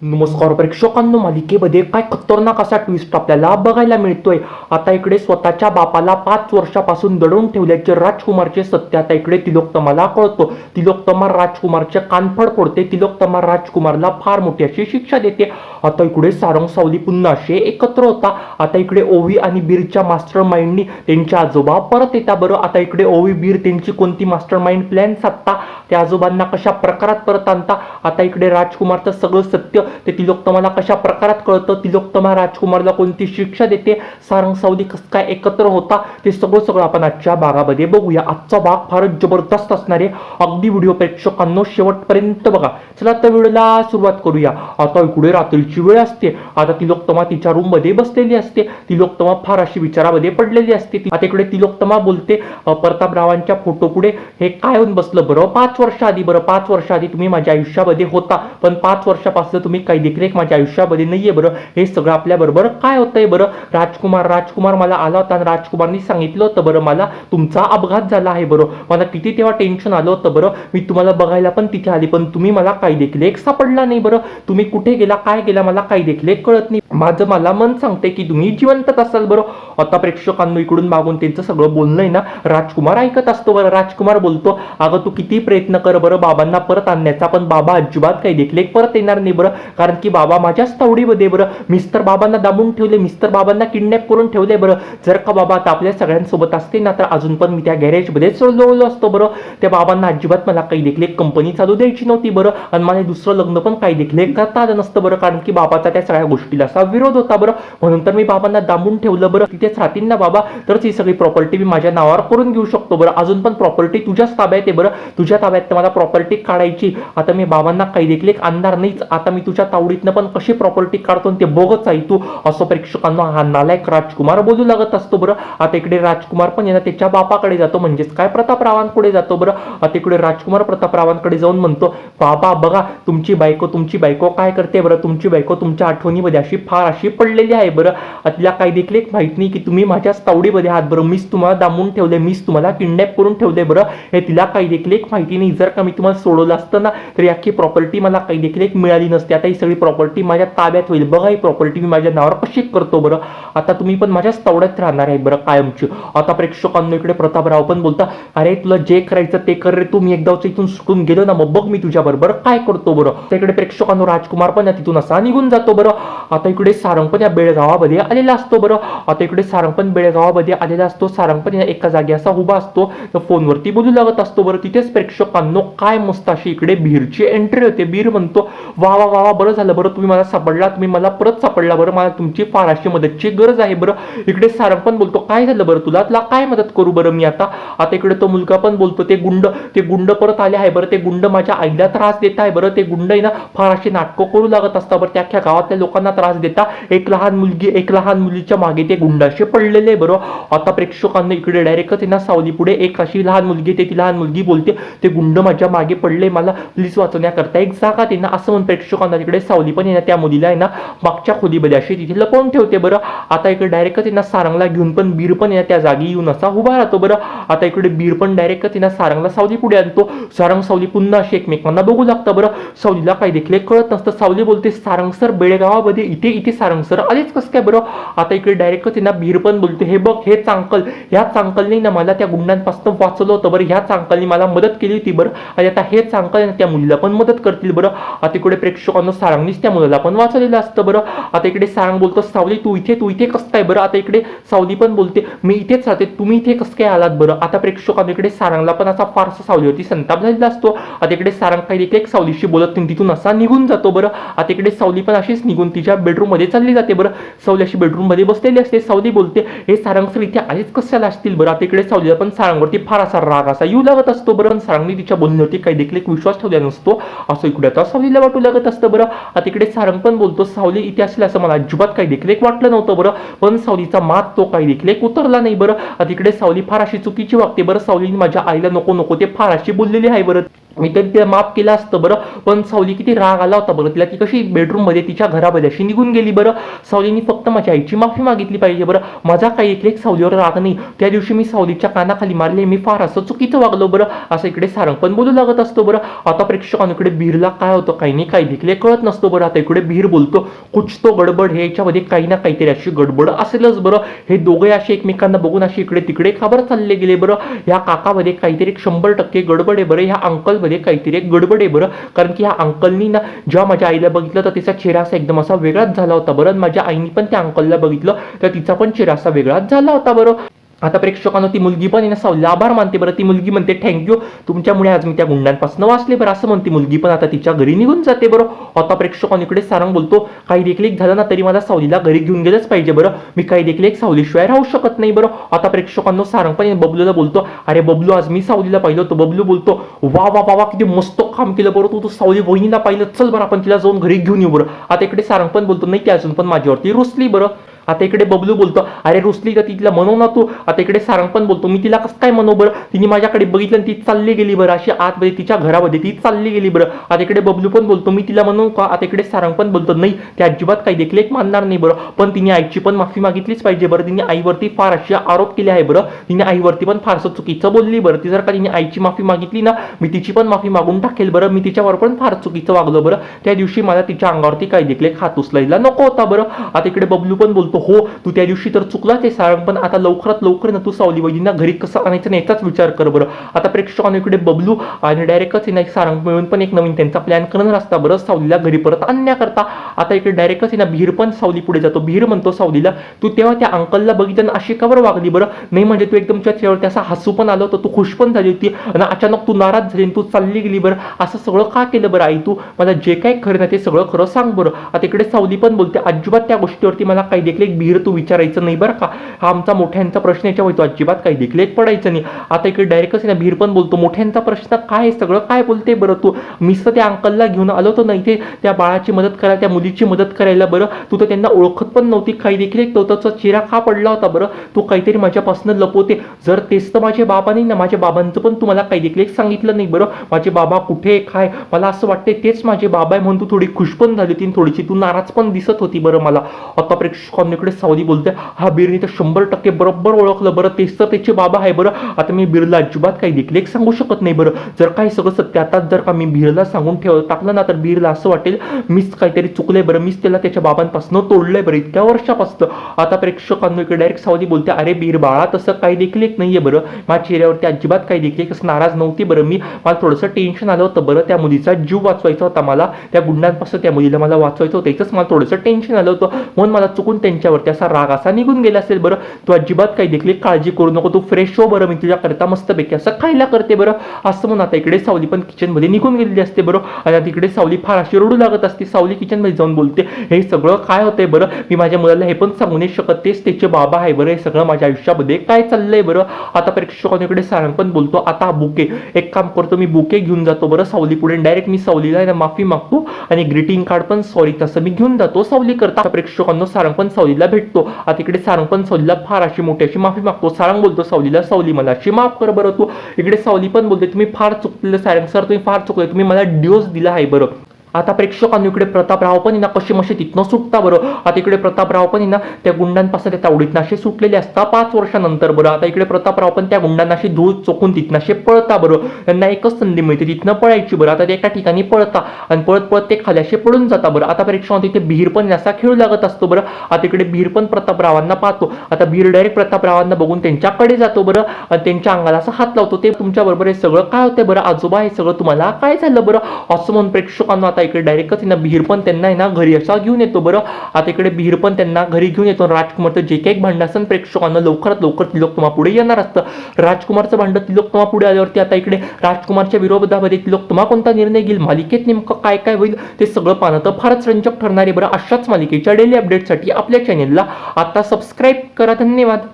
नमस्कार प्रेक्षकांनो, मालिकेमध्ये काय खतरनाक असा ट्विस्ट आपल्याला बघायला मिळतोय. आता इकडे स्वतःच्या बापाला 5 वर्षापासून दडवून ठेवल्याचे राजकुमारचे सत्य आता इकडे तिलोत्तमाला कळतो. तिलोत्तमा राजकुमारचे कानफड फोडते. तिलोत्तमा राजकुमारला फार मोठी अशी शिक्षा देते. आता इकडे सारंग सावली पुन्हा असे एकत्र होता. आता इकडे ओवी आणि बीरच्या मास्टर माइंडनी त्यांचे आजोबा परत येता. बरं, आता इकडे ओवी बीर त्यांची कोणती मास्टर माइंड प्लॅन साधता, त्या आजोबांना कशा प्रकारात परत आणता. आता इकडे राजकुमारचं सगळं सत्य ते तिलोत्तमाला कशा प्रकारात कळतं. तिलोत्तमा राजकुमारला कोणती शिक्षा देते. सारंग सावली कसं काय एकत्र होता, ते सगळं आपण आजच्या भागामध्ये बघूया. आजचा भाग फारच जबरदस्त असणार आहे. अगदी व्हिडिओ प्रेक्षकांनो शेवटपर्यंत बघा. चला तर व्हिडिओला सुरुवात करूया. आता इकडे रात्रीची वेळ असते. आता तिलोत्तमा तिच्या रूम मध्ये बसलेली असते. तिलोत्तमा फार अशी विचारामध्ये पडलेली असते. आता इकडे तिलोत्तमा बोलते, प्रतापरावांच्या फोटो पुढे हे काय होऊन बसलं बरं 5 वर्ष आधी. बरं 5 वर्ष आधी तुम्ही माझ्या आयुष्यामध्ये होता, पण 5 वर्षापासून तुम्ही काही देखील माझ्या आयुष्यामध्ये नाहीये. बरं, हे सगळं आपल्या बरोबर काय होतंय. बरं, राजकुमार मला आला होता आणि राजकुमारनी सांगितलं होतं बरं मला तुमचा अपघात झाला आहे. बरं, मला किती तेव्हा टेन्शन आलं होतं. बरं, मी तुम्हाला बघायला पण तिथे आली, पण तुम्ही मला काही देखील एक सापडला नाही. बरं, तुम्ही कुठे गेला काय गेला मला काही देखील कळत नाही. माझं मला मन सांगते की तुम्ही जिवंतच असाल. बरं, आता प्रेक्षकांनो इकडून मागून त्यांचं सगळं बोलणं आहे ना राजकुमार ऐकत असतो. बरं, राजकुमार बोलतो, अगं तू किती प्रयत्न कर बरं बाबांना परत आणण्याचा, पण बाबा अजिबात काही देखील परत येणार नाही. बरं, कारण की बाबा माझ्याच तावडीमध्ये. बरं, मिस्टर बाबांना दाबून ठेवले, मिस्टर बाबांना किडनॅप करून ठेवले. बरं, जर का बाबा आता आपल्या सगळ्यांसोबत असते ना तर अजून पण मी त्या गॅरेजमध्ये चढलो असतो. बरं, त्या बाबांना अजिबात मला काही देखील कंपनी चालू द्यायची नव्हती. बरं, आणि मला दुसरं लग्न पण काही देखील करता आलं नसतं. बरं, कारण की बाबाचा त्या सगळ्या गोष्टीला असा विरोध होता. बरं, म्हणून तर मी बाबांना दाबून ठेवलं. बरं, तिथेच राहतील ना बाबा, तरच ही सगळी प्रॉपर्टी मी माझ्या नावावर करून घेऊ शकतो. बरं, अजून पण प्रॉपर्टी तुझ्याच ताब्यात आहे. बरं, तुझ्या ताब्यात मला प्रॉपर्टी काढायची. आता मी बाबांना काही देखील अंधार नाहीच. आता मी तुझ्या तावडीतनं पण कशी प्रॉपर्टी काढतो ते बघच आहे तू. असं प्रेक्षकांना हा नालायक राजकुमार बोलू लागत असतो. बरं, आता इकडे राजकुमार पण येणार त्याच्या बापाकडे जातो, म्हणजेच काय प्रतापरावांकडे जातो. बरं, आता इकडे राजकुमार प्रतापरावांकडे जाऊन म्हणतो, बाबा बघा तुमची बायको काय करते. बरं, तुमची बायको तुमच्या आठवणीमध्ये अशी फार अशी पडलेली आहे. बरं, तिला काही देखील माहित नाही की तुम्ही माझ्याच तावडीमध्ये आहात. बरं, मीच तुम्हाला दामून ठेवले, मीच तुम्हाला किडनॅप करून ठेवले. बरं, हे तिला काही देखील माहिती नाही. जर का मी तुम्हाला सोडवलं असतं ना तर अख्खी प्रॉपर्टी मला काही देखील मिळाली नसते. आता ही सगळी प्रॉपर्टी माझ्या ताब्यात होईल. बघा ही प्रॉपर्टी मी माझ्या नावावर कशी करतो. बरं, आता तुम्ही पण माझ्याच तावड्यात राहणार आहे. बरं, कायमची. आता प्रेक्षकांनो इकडे प्रतापराव पण बोलता, अरे तुला जे करायचं ते कर रे, तू मी एकदाच इथून सुटून गेलो ना मग बघ मी तुझ्या बरोबर काय करतो. बरं, इकडे प्रेक्षकांनो राजकुमार पण तिथून असा निघून जातो. बरं, आता इकडे सारंग पण या बेळगावामध्ये आलेला असतो. बरं, आता इकडे सारंग पण बेळगावामध्ये आलेला असतो. सारंग पण एका जागी असा उभा असतो, तर फोनवरती बोलू लागत असतो. बरं, तिथेच प्रेक्षकांनो काय मस्त अशी इकडे बीरची एंट्री होते. बीर म्हणतो, वा वा वा बरं झालं. बरं, तुम्ही मला सापडला, तुम्ही मला परत सापडला. बरं, मला तुमची फार अशी मदतची गरज आहे. बरं, इकडे सारंग पण बोलतो, काय झालं बरं तुला काय मदत करू. बरं, मी आता इकडे तो मुलगा पण बोलतो, ते गुंड परत आले आहे. बरं, ते गुंड माझ्या आईला त्रास देत आहे. बरं, ते गुंड आहे ना फार अशी नाटकं करू लागत असतात. बरं, त्या अख्ख्या गावातल्या लोकांना त्रास देता. एक लहान मुलीच्या मागे ते गुंड असे पडलेले. बरं, आता प्रेक्षकांना इकडे डायरेक्टच ना सावली पुढे एक अशी लहान मुलगी, ती लहान मुलगी बोलते, ते गुंड माझ्या मागे पडले, मला प्लीज वाचवण्याकरता एक जागा दे ना. असं म्हणून प्रेक्षकांना तिकडे सावली पण त्या मुलीला आहे ना मागच्या खोलीमध्ये अशी तिथे लपवून ठेवते. बरं, आता इकडे डायरेक्टच ना सारंगला घेऊन पण बीर पण त्या जागी येऊन असा उभा राहतो. बरं, आता इकडे बीर पण डायरेक्टच ना सारंगला सावली पुढे आणतो. सारंग सावली पुन्हा अशी एकमेकांना बघू लागतं. बरं, सावलीला काही देखील कळत नसतं. सावली बोलते, सारंग सर बेळगावामध्ये इथे सारंग सर आलेच कसं काय. बरं, आता इकडे डायरेक्टच ना बीर पण बोलतो, हे बघ हे चांकल, ह्या चांकलने ना मला त्या गुंडांपासून वाचवलं होतं. बरं, ह्या चांकलने मला मदत केली होती. बरं, आणि आता हे चांकल त्या मुलीला पण मदत करतील. बरं, आता इकडे प्रेक्षकांना सारंगनीच त्या मुलाला पण वाचवलेलं असतं. बरं, आता इकडे सारंग बोलतो, सावली तू इथे कसं काय. बरं, आता इकडे सावली पण बोलते, मी इथेच राहते, तुम्ही इथे कसं काय आलात. बरं, आता प्रेक्षकांना इकडे सारंगला पण असा फारसा सावलीवरती संताप झालेला असतो. आता इकडे सारंग काही देखील सावलीशी बोलत नाही, तिथून असा निघून जातो. बरं, आता इकडे सावली पण अशीच निघून तिच्या बेडरूम मध्ये चालली जाते. बरं, सावली अशी बेडरूम मध्ये बसलेली असते. सावली बोलते, हे सारंग सर इथे आलेच कशाला असतील. बरं, आता इकडे सावलीला पण सारंगवरती फार असा राग असा येऊ लागत असतो. बरं, सारंगने तिच्या बोलण्यावरती काही देखील विश्वास ठेवला नसतो असं इकडे आता सावलीला वाटू लागत असतं. बरं, आता इकडे सारंग पण बोलतो, सावली इथे असेल असं मला अजिबात काही देखील वाटलं नव्हतं. बरं, पण सावलीचा मात तो काही देखील उतरला नाही. बरं, आता इकडे सावली फार अशी चुकीची वागते. बरं, सावलीने माझ्या आईला नको ते फार अशी बोललेली आहे. बरं, मी तरी तिला माफ केलं असतं बरं, पण सावली किती राग आला होता बरं तिला. ती कशी बेडरूम मध्ये तिच्या घरामध्ये अशी निघून गेली बरं. सावलीनी फक्त माझ्या आईची माफी मागितली पाहिजे बरं. माझा काही एक सावलीवर राग नाही. त्या दिवशी मी सावलीच्या कानाखाली मारले, मी फार असं चुकीचं वागलो बरं, असं इकडे सारंग पण बोलू लागत असतो बरं. आता प्रेक्षकांकडे बिरला काय होतं काही नाही, काही देखील कळत नसतो बरं. आता इकडे बिर बोलतो कुछ तो गडबड, हे याच्यामध्ये काही ना काहीतरी अशी गडबड असेलच बरं. हे दोघे असे एकमेकांना बघून असे इकडे तिकडे खबर चालले गेले बरं. ह्या काकामध्ये काहीतरी 100% गडबड आहे बरं. ह्या अंकल मध्ये काहीतरी एक गडबड आहे बरं. कारण की ह्या अंकलनी ना जेव्हा माझ्या आईला बघितलं तर तिचा चेहरा असा एकदम असा वेगळाच झाला होता बरं. माझ्या आईने पण त्या अंकलला बघितलं तर तिचा पण चेहरा असा वेगळाच झाला होता बरं. आता प्रेक्षकांना ती मुलगी पण आहे ना सावलीला आभार मानते बरं. ती मुलगी म्हणते थँक्यू, तुमच्यामुळे आज मी त्या गुंडांपासून वाचले बरं, असं म्हणते मुलगी पण. आता तिच्या घरी निघून जाते बरं. आता प्रेक्षकांकडे सारंग बोलतो काही देखील एक झालं ना तरी मला सावलीला घरी घेऊन गेलंच पाहिजे बरं. मी काही देखील एक सावलीशिवाय राहू शकत नाही बरं. आता प्रेक्षकांना सारंग पण बबलूला बोलतो अरे बबलू आज मी सावलीला पाहिलं होतं. बबलू बोलतो वा वा वा किती मस्त काम केलं बरं तू सावली वहिनीला पाहिलं, चल बरं आपण तिला जाऊन घरी घेऊन येऊ बरं. आता इकडे सारंग पण बोलतो नाही ती अजून पण माझ्यावरती रुसली बरं. आता इकडे बबलू बोलतो अरे रुसली तर तिला म्हणू ना तू. आता इकडे सारंग पण बोलतो मी तिला कसं काय म्हणू बरं, तिने माझ्याकडे बघितलं आणि ती चालली गेली बरं, अशी आतमध्ये तिच्या घरामध्ये ती चालली गेली बरं. आता इकडे बबलू पण बोलतो मी तिला म्हणू का. आता इकडे सारंग पण बोलतो नाही ते अजिबात काही देखील एक मानणार नाही बरं, पण तिने आईची पण माफी मागितलीच पाहिजे बरं. तिने आईवरती फार असे आरोप केले आहे बरं. तिने आईवरती पण फारसं चुकीचं बोलली बरं. ती जर का तिने आईची माफी मागितली ना मी तिची पण माफी मागून टाकेल बरं. मी तिच्यावर पण फार चुकीचं वागलो बरं. त्या दिवशी मला तिच्या अंगावरती काही देखील एक हात उचलायला नको होता बरं. आता इकडे बबलू पण बोलतो हो तू त्या दिवशी तर चुकलाच आहे सारंग, पण आता लवकरात लवकर ना तू सावली वहिनींना घरी कसं आणायचं नाही याचाच विचार कर बरं. आता प्रेक्षकांकडे बबलू आणि डायरेक्टच ना सारंग मिळून पण एक नवीन त्यांचा प्लॅन करणार असता बरं सावलीला घरी परत आणण्याकरता. आता इकडे डायरेक्टच ना बिहीर पण सावली पुढे जातो. बिहीर म्हणतो सावलीला तू तेव्हा त्या अंकलला बघितलं अशी का बरं वागली बरं. नाही म्हणजे तू एकदम चेहऱ्यावरती असा हसू पण आलं होतं, तू खुश पण झाली होती आणि अचानक तू नाराज झाली तू चालली गेली बरं. असं सगळं का केलं बरं आई, तू मला जे काही खरं नाही ते सगळं खरं सांग बरं. आता इकडे सावली पण बोलते अजिबात त्या गोष्टीवरती मला काही देखील एक बिहीर तू विचारायचं नाही बरं का. हा आमचा मोठ्यांचा प्रश्न याच्या होतो, अजिबात काही देखील एक पडायचं नाही. आता इकडे डायरेक्टच ना बिहीर पण बोलतो मोठ्यांचा प्रश्न काय सगळं काय बोलते बरं तू. मीच तर त्या अंकलला घेऊन आलो होतो नाही ते त्या बाळाची मदत करायला त्या मुलीची मदत करायला बरं. तू तर त्यांना ओळखत पण नव्हती, काही देखील एक नव्हता चेहरा का पडला होता बरं. तू काहीतरी माझ्यापासून लपवते. जर तेच तर माझे बाबा नाही ना, माझ्या बाबांचं पण तुम्हाला काही देखील एक सांगितलं नाही बरं. माझे बाबा कुठे काय मला असं वाटते तेच माझे बाबा आहे म्हणून तू थोडी खुश पण झाली होती, थोडीशी तू नाराज पण दिसत होती बरं मला. आता प्रेक्षकांकडे सावली बोलते हा बिरनी तर 100% बरोबर ओळखलं बरं, तेच तर त्याचे बाबा आहे बरं. आता मी बिरला अजिबात काही देखील एक सांगू शकत नाही बरं. जर काही सगळं सत्य आता जर का मी बिरला सांगून टाकलं ना तर बिरला असं वाटेल मीच काहीतरी चुकलंय बरं, मीच त्याला त्याच्या बाबांपासून तोडलंय बरं इतक्या वर्षापासून. आता प्रेक्षकांना इकडे डायरेक्ट सावली बोलते अरे बीर बाळा तसं काही देखील एक नाहीये बरं. माझ्या चेहऱ्यावरती अजिबात काही देखील एक नाराज नव्हती बरं. मला थोडंसं टेन्शन आलं होतं बरं, त्या मुलीचा जीव वाचवायचा होता मला, त्या गुंडांपासून त्या मुलीला मला वाचवायचं होतं, त्याच मला थोडंसं टेन्शन आलं होतं म्हणून मला चुकून त्यांच्यावरती असा राग असा निघून गेला असेल बरं. तू अजिबात काही देखील काळजी करू नको, तू फ्रेश हो बरं, मी तुझ्याकरता मस्तपैकी असं खायला करते बरं. असं म्हणून आता इकडे सावली पण किचन मध्ये निघून गेलेली असते बरं. आणि तिकडे सावली फार अशी रडू लागत असते. सावली किचन मध्ये जाऊन बोलते हे सगळं काय होतंय बरं, मी माझ्या मुलाला हे पण सांगू नाही शकत, तेच त्याचे बाबा आहे बरं, हे सगळं माझ्या आयुष्यामध्ये काय चाललंय बरं. आता प्रेक्षकांकडे सारंग पण बोलतो आता बुके एक काम करतो मी बुके घेऊन जातो बरं सावली पुढे. डायरेक्ट मी सावलीला माफी मागतो आणि ग्रीटिंग कार्ड पण सॉरी तसं मी घेऊन जातो सावली करता. प्रेक्षकांना सारंग पण सावलीला भेटतो. आता इकडे सारंग पण सावलीला फार अशी मोठी अशी माफी मागतो. सारंग बोलतो सावलीला सावली मला अशी माफ कर बरं तू. इकडे सावली पण बोलते तुम्ही फार चुकलेलं सारंग सर, तुम्ही फार चुकले, तुम्ही मला डिवोर्स दिला आहे बरं. आता प्रेक्षकांनी इकडे प्रतापराव पण ना कशी मशी तिथनं सुटता बरं. आता इकडे प्रतापराव पण ना त्या गुंडांपासून त्या तावडीतनं असे सुटलेले असतात 5 वर्षानंतर बरं. आता इकडे प्रतापराव पण त्या गुंडांना अशी धूळ चोखून तिथनं असे पळता बरं. त्यांना एकच संधी मिळते तिथनं पळायची बरं. आता ते एका ठिकाणी पळता आणि पळत पळत ते खाली असे पडून जाता बरं. आता प्रेक्षकांना तिथे बिहीर पण असा खेळू लागत असतो बरं. आता इकडे बिहीर पण प्रतापरावांना पाहतो. आता बिहीर डायरेक्ट प्रतापरावांना बघून त्यांच्याकडे जातो बरं आणि त्यांच्या अंगाला असा हात लावतो. ते तुमच्या बरोबर हे सगळं काय होतंय बरं आजोबा, हे सगळं तुम्हाला काय झालं बरं असं म्हणून प्रेक्षकांना आता इकडे डायरेक्टच बिहीर पण त्यांना ना घरी असा घेऊन येतो बरं. आता इकडे बिहीर पण त्यांना घरी घेऊन येतो. राजकुमारचं जे काही भांडण असेल प्रेक्षकांना लवकरात लवकर तिलोत्तमा पुढे येणार असतं. राजकुमारचं भांडण तिलोत्तमा पुढे आल्यावरती आता इकडे राजकुमारच्या विरोधामध्ये तिलोत्तमा कोणता निर्णय घेईल, मालिकेत नेमकं काय काय होईल ते सगळं पाहणं तर फारच रंजक ठरणार आहे बरं. अशाच मालिकेच्या डेली अपडेटसाठी आपल्या चॅनेलला आता सबस्क्राईब करा. धन्यवाद.